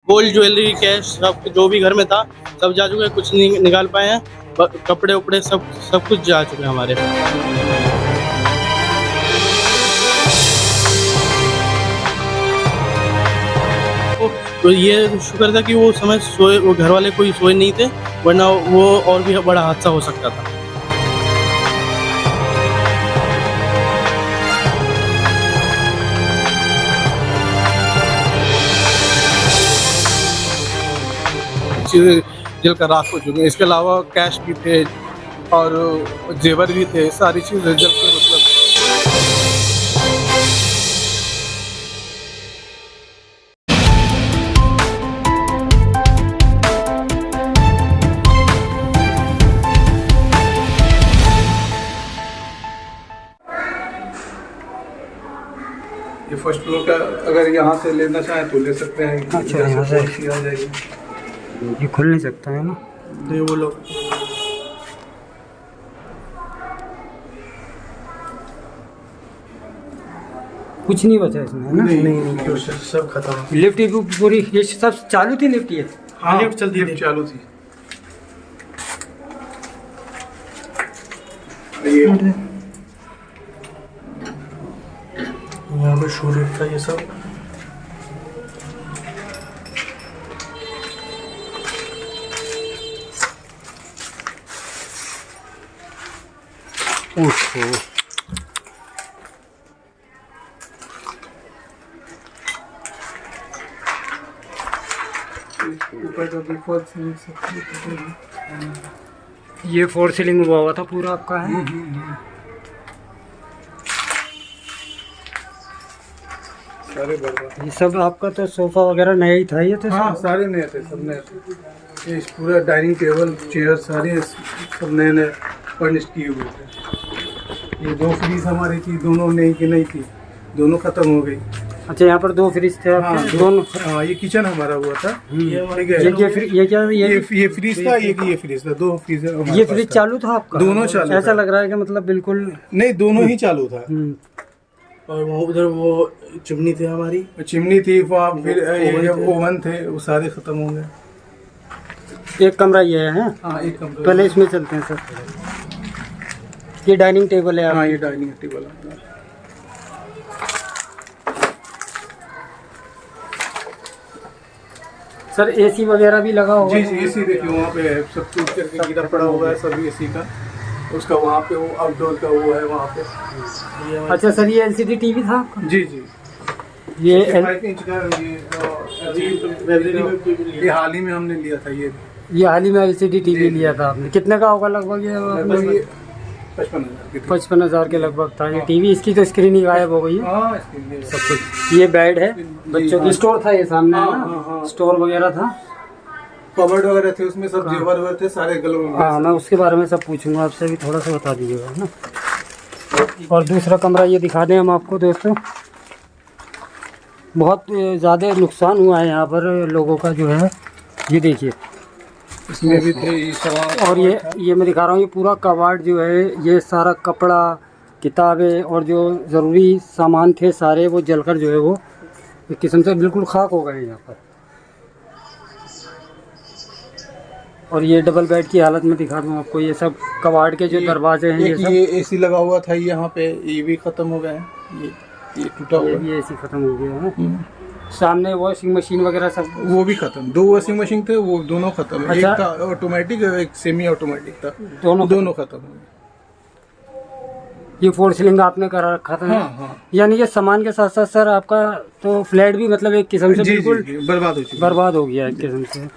Gold jewellery cash सब जो भी घर में था सब जा चुका है, कुछ नहीं निकाल पाए हैं। कपड़े उपड़े सब कुछ जा चुके हैं हमारे। तो ये शुक्र था कि वो समय सोए, वो घर वाले कोई सोए नहीं थे, वरना वो और भी बड़ा हादसा हो सकता था। चीज़ें जलकर राख हो चुकी हैं। इसके अलावा कैश भी थे और जेवर भी थे, सारी चीज़ें जल के मतलब ये फर्स्ट फ्लोर का अगर यहाँ से लेना चाहें तो ले सकते हैं। अच्छा, यहाँ से आ जाएगी। ये खुल नहीं सकता है ना, नहीं वो लोग कुछ नहीं बचा इसमें है ना। नहीं सब खत्म। लिफ्ट भी पूरी, ये सब चालू थी लिफ्ट ये। हाँ, लिफ्ट चलती थी। चालू थी। ये यहाँ पे शू लिफ्ट था ये सब। ओहो, ऊपर का भी फॉल सीलिंग सब ये फोर सीलिंग हुआ था पूरा आपका है। सारे बर्बाद। ये सब आपका तो सोफा वगैरह नया ही था ये तो। हाँ, सारे नए थे, सब नए थे। ये पूरा डाइनिंग टेबल चेयर सारे सब नए नए फर्निश किए हुए थे। ये 2 फ्रीज हमारी थी, दोनों नई की नहीं थी, दोनों खत्म हो गई। अच्छा, यहाँ पर 2 फ्रिज थे आपके? हाँ, दोनों। हाँ, ये किचन हमारा हुआ था। ये हमारे ठीक है। ये क्या ये फ्रीज था, ये फ्रीज था, 2 फ्रीज ये फ्रिज चालू था आपका? दोनों चालू ऐसा था। लग रहा है कि मतलब बिल्कुल नहीं, दोनों ही चालू था। और वहाँ उधर वो चिमनी थी हमारी। चिमनी थी वहाँ, फिर ओवन थे, वो सारे खत्म हो गए। एक कमरा ये है। हाँ, एक कमरा। पहले इसमें चलते हैं सर। ये डाइनिंग टेबल है। हाँ, ये डाइनिंग टेबल है। सर एसी वगैरह भी लगा होगा? जी जी, एसी देखिए वहाँ पे है, सब टूट करके गिरा पड़ा हुआ है सभी एसी का। उसका वहाँ पे वो आउटडोर का वो है वहाँ पे। अच्छा सर, ये एलसीडी टीवी था आपका? जी जी, ये 5 इंच का ये हाल ही में हमने लिया था। ये हाल ही में एलसीडी टीवी लिया था आपने? कितने का होगा लगभग ये? लगभग ये 55,000 55,000 के लगभग था ये टीवी। इसकी तो स्क्रीन ही गायब हो गई है हाँ, इसके लिए सब कुछ। ये बेड है बच्चों की, स्टोर था ये सामने है ना? स्टोर वगैरह था, कबर्ड वगैरह थे, उसमें सब जेवर वगैरह थे, सारे गलों में। हाँ, मैं उसके बारे में सब पूछूंगा आपसे, भी थोड़ा सा बता दीजिएगा है ना। और दूसरा कमरा ये दिखा दें हम आपको दोस्तों। बहुत ज़्यादा नुकसान हुआ है यहाँ पर लोगों का जो है। ये देखिए, इसमें भी थे ये सामान। और ये मैं दिखा रहा हूँ, ये पूरा कबाड़ जो है, ये सारा कपड़ा, किताबें और जो ज़रूरी सामान थे सारे, वो जलकर जो है वो एक किस्म से बिल्कुल खाक हो गए यहाँ पर। और ये डबल बेड की हालत में दिखा दूँ आपको। ये सब कबाड़ के जो दरवाजे हैं, ये सब। ये एसी लगा हुआ था यहाँ पे, ये भी खत्म हो गए हैं। ये टूटा हुआ है। ये एसी खत्म हो गया है। सामने वॉशिंग मशीन वगैरह सब वो भी खत्म। 2 वॉशिंग मशीन थे, वो दोनों खत्म। अच्छा। एक था ऑटोमेटिक, एक सेमी ऑटोमेटिक था, दोनों खत्म हो गए। ये फोर सीलिंग आपने करा रखा था? हाँ हाँ यानी कि सामान के साथ साथ सर आपका तो फ्लैट भी मतलब एक किस्म से जी, बिल्कुल जी, बर्बाद हो चुका। बर्बाद हो गया एक किस्म से।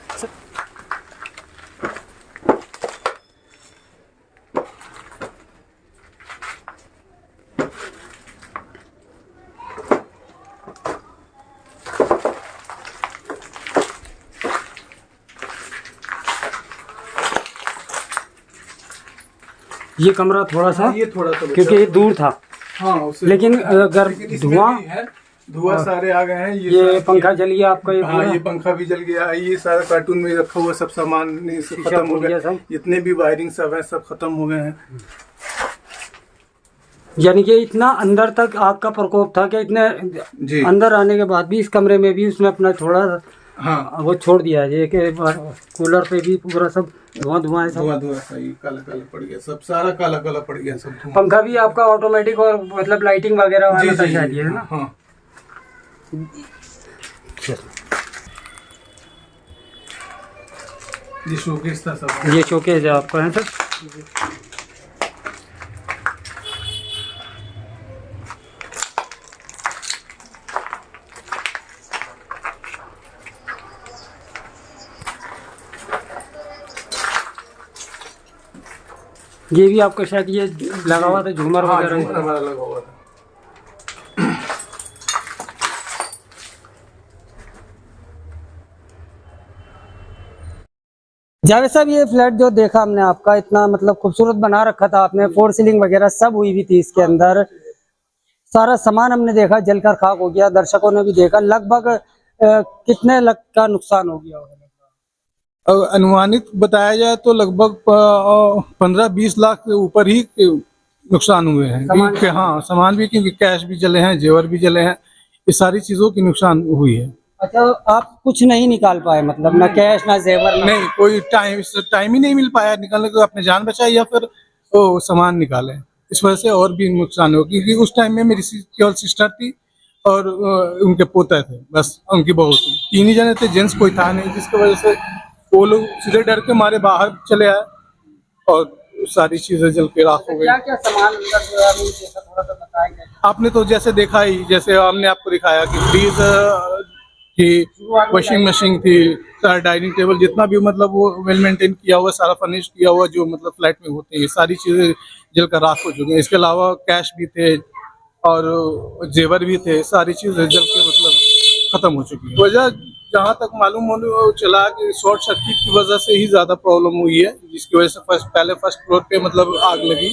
ये कमरा थोड़ा सा, ये थोड़ा सा क्योंकि ये दूर था। हाँ, उससे लेकिन अगर धुआं सारे आ गए हैं। ये पंखा जल गया आपका? ये हाँ, ये पंखा भी जल गया। ये सारा कार्टून में रखा हुआ सब सामान खत्म हो गया। जितने भी वायरिंग सब है सब खत्म हो गए हैं। यानी कि इतना अंदर तक आग का प्रकोप था कि इतने जी। अंदर आने के बाद भी इस कमरे में भी उसने अपना थोड़ा हाँ वो छोड़ दिया है, ये कि कूलर पे भी पूरा सब धुआं है सब। धुआं सही काला काला पड़ गया सब, सारा काला काला पड़ गया सब धुआं। पंखा भी आपका ऑटोमेटिक और मतलब लाइटिंग वगैरह वाला था शायद, ये है ना? हाँ ये शोकेस था सब, ये शोकेस है आपका, है सर? ये भी आपका शायद ये लगा हुआ था झूमर हाँ, वगैरह। झूमर हमारा लगा हुआ था। जावेद साहब, ये फ्लैट जो देखा हमने आपका, इतना मतलब खूबसूरत बना रखा था आपने, फोर सीलिंग वगैरह सब हुई भी थी इसके अंदर, सारा सामान हमने देखा जलकर खाक हो गया, दर्शकों ने भी देखा। लगभग कितने लाख का नुकसान हो गया होगा? अनुमानित बताया जाए तो लगभग 15-20 लाख के ऊपर ही नुकसान हुए हैं। क्योंकि हाँ सामान भी, क्योंकि कैश भी जले हैं, जेवर भी जले हैं, ये सारी चीजों की नुकसान हुई है। अच्छा, आप कुछ नहीं निकाल पाए मतलब, ना कैश ना जेवर ना? नहीं, कोई टाइम ही नहीं मिल पाया निकालने को, अपने जान बचाए या फिर वो सामान निकाले। इस वजह से और भी नुकसान हो, क्योंकि उस टाइम में मेरी केवल सिस्टर थी और उनके पोते थे, बस उनकी बहू थी, 3 ही जने थे, जेंट्स कोई था नहीं, जिसकी वजह से वो लोग सीधे डर के मारे बाहर चले आए और सारी चीजें जल के राख हो गई। क्या क्या सामान अंदर जो है अभी जैसा थोड़ा सा बताएंगे? आपने तो जैसे देखा ही, जैसे हमने आपको दिखाया कि फ्रीज थी, वॉशिंग मशीन थी, सारा डाइनिंग टेबल, जितना भी मतलब वो वेल मेंटेन किया हुआ, सारा फर्निश किया हुआ जो मतलब फ्लैट में होते हैं, सारी चीजें जलकर राख हो चुकी हैं। इसके अलावा कैश भी थे और जेवर भी थे, सारी चीजें जल के मतलब खत्म हो चुकी है। वजह जहाँ तक मालूम चला कि शॉर्ट सर्किट की वजह से ही ज्यादा प्रॉब्लम हुई है, जिसकी वजह से पहले फर्स्ट फ्लोर पे मतलब आग लगी,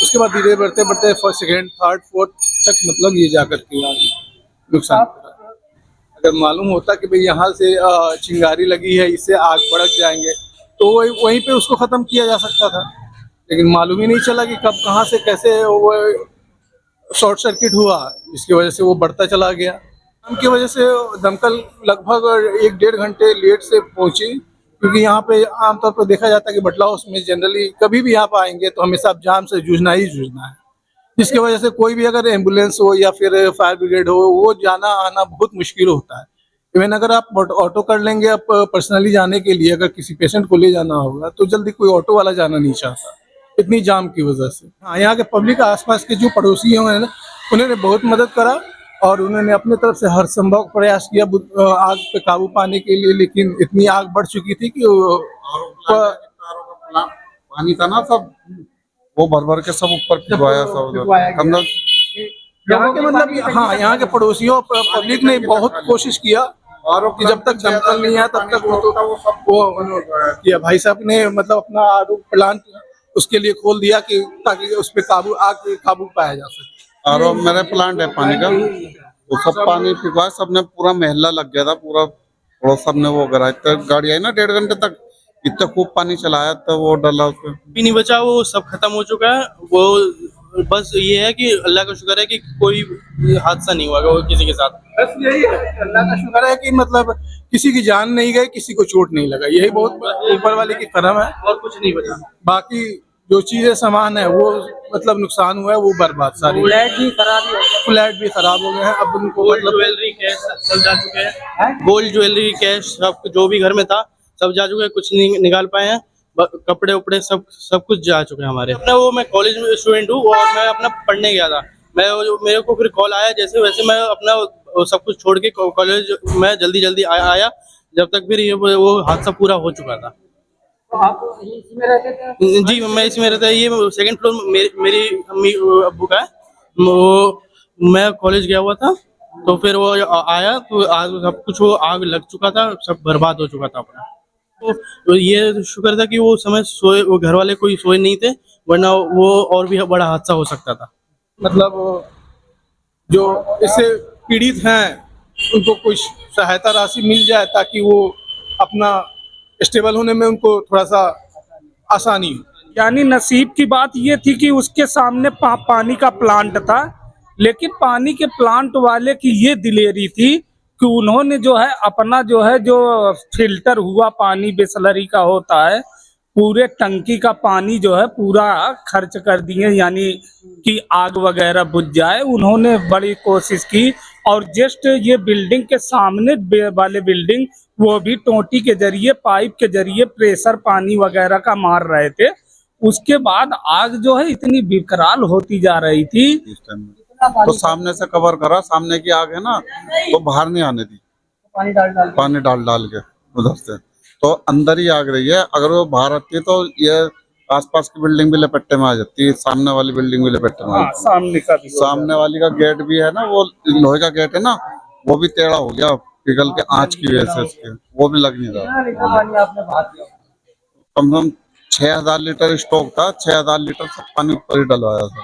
उसके बाद धीरे बढ़ते बढ़ते फर्स्ट, सेकेंड, थर्ड, फोर्थ तक मतलब ये जाकर के नुकसान करा। अगर मालूम होता कि भाई यहाँ से चिंगारी लगी है, इससे आग भड़क जाएंगे, तो वहीं पे उसको खत्म किया जा सकता था, लेकिन मालूम ही नहीं चला कि कब कहाँ से कैसे वो शॉर्ट सर्किट हुआ, जिसकी वजह से वो बढ़ता चला गया। की वजह से दमकल लगभग 1-1.5 घंटे लेट से पहुंची, क्योंकि यहाँ पे आमतौर पर देखा जाता है कि बटला हाउस में जनरली कभी भी यहाँ पे आएंगे तो हमेशा जाम से जूझना ही जूझना है, जिसकी वजह से कोई भी अगर एम्बुलेंस हो या फिर फायर ब्रिगेड हो, वो जाना आना बहुत मुश्किल होता है। इवन अगर आप ऑटो कर लेंगे, आप पर्सनली जाने के लिए अगर किसी पेशेंट को ले जाना होगा तो जल्दी कोई ऑटो वाला जाना नहीं चाहता, इतनी जाम की वजह से। हाँ, यहाँ के पब्लिक आसपास के जो पड़ोसी हैं उन्होंने बहुत मदद करा और उन्होंने अपने तरफ से हर संभव प्रयास किया आग पे काबू पाने के लिए, लेकिन इतनी आग बढ़ चुकी थी कि पानी था ना, सब वो भर के सब ऊपर भिजवाया सब हम लोग। यहाँ के मतलब हाँ, यहाँ के पड़ोसियों पब्लिक ने बहुत कोशिश किया और कि जब तक दमकल नहीं आया तब तक वो किया। भाई साहब ने मतलब अपना आरओ प्लांट उसके लिए खोल दिया कि ताकि उस पे काबू पाया जा सके। आरओ मेरे प्लांट है पानी का, वो सब पानी पिघवा, सबने पूरा महल्ला लग गया था, पूरा सबने वो करा। इतना गाड़ी आई ना 1.5 घंटे तक, इतना खूब पानी चलाया तो वो डला उसमें भी नहीं बचा, वो सब खत्म हो चुका है। वो बस ये है कि अल्लाह का शुक्र है कि कोई हादसा नहीं हुआ वो किसी के साथ। बस यही है, अल्लाह का शुक्र है कि मतलब किसी की जान नहीं गई, किसी को चोट नहीं लगा, यही बहुत ऊपर वाले की करम है, और कुछ नहीं बचा। बाकी जो चीजें सामान है वो मतलब नुकसान हुआ है, वो बर्बाद सारी। फ्लैट भी खराब ही हो गया। फ्लैट भी खराब हो गए हैं। अब उनको गोल्ड मतलब ज्वेलरी कैश सब जा चुके हैं, गोल्ड ज्वेलरी कैश सब जो भी घर में था सब जा चुके हैं, कुछ नहीं निकाल पाए हैं। कपड़े उपड़े सब कुछ जा चुके हैं हमारे। अपना वो मैं कॉलेज में स्टूडेंट हूँ और मैं अपना पढ़ने गया था, मैं मेरे को फिर कॉल आया, जैसे वैसे मैं अपना सब कुछ छोड़ के कॉलेज में जल्दी आया, जब तक फिर वो हादसा पूरा हो चुका था। तो आप इसी में रहते थे? जी, मैं इसमें रहता है। ये 2nd फ्लोर मेरी अम्मी अब्बू का है। वो मैं कॉलेज गया हुआ था तो फिर वो आया तो आग सब कुछ वो आग लग चुका था, सब बर्बाद हो चुका था अपना। तो ये शुक्र था कि वो समय सोए, वो घर वाले कोई सोए नहीं थे, वरना वो और भी बड़ा हादसा हो सकता था। मतलब जो इससे पीड़ित हैं उनको कुछ सहायता राशि मिल जाए ताकि वो अपना स्टेबल होने में उनको थोड़ा सा आसानी हो। यानी नसीब की बात ये थी कि उसके सामने पानी का प्लांट था, लेकिन पानी के प्लांट वाले की ये दिलेरी थी कि उन्होंने जो है अपना जो है जो फिल्टर हुआ पानी बिसलरी का होता है, पूरे टंकी का पानी जो है पूरा खर्च कर दिए, यानी कि आग वगैरह बुझ जाए। उन्होंने बड़ी कोशिश की और जस्ट ये बिल्डिंग के सामने वाले बिल्डिंग, वो भी टोटी के जरिए पाइप के जरिए प्रेशर पानी वगैरह का मार रहे थे। उसके बाद आग जो है इतनी विकराल होती जा रही थी। इस टाइम में तो सामने से कवर करा, सामने की आग है ना तो बाहर नहीं आने दी, पानी डाल डाल के उधर से, तो अंदर ही आग रही है। अगर वो बाहर आती है तो ये आसपास की बिल्डिंग भी लपेटे में आ जाती है, सामने वाली बिल्डिंग भी लपेटे में आ जाती है। सामने का भी सामने वाली का गेट भी है ना, वो लोहे का गेट है ना, वो भी टेढ़ा हो गया पिघल के आंच की वजह से, उसके वो भी लग नहीं रहा। कम से कम 6000 लीटर स्टॉक था, 6000 लीटर सब पानी ऊपर ही डलवाया था।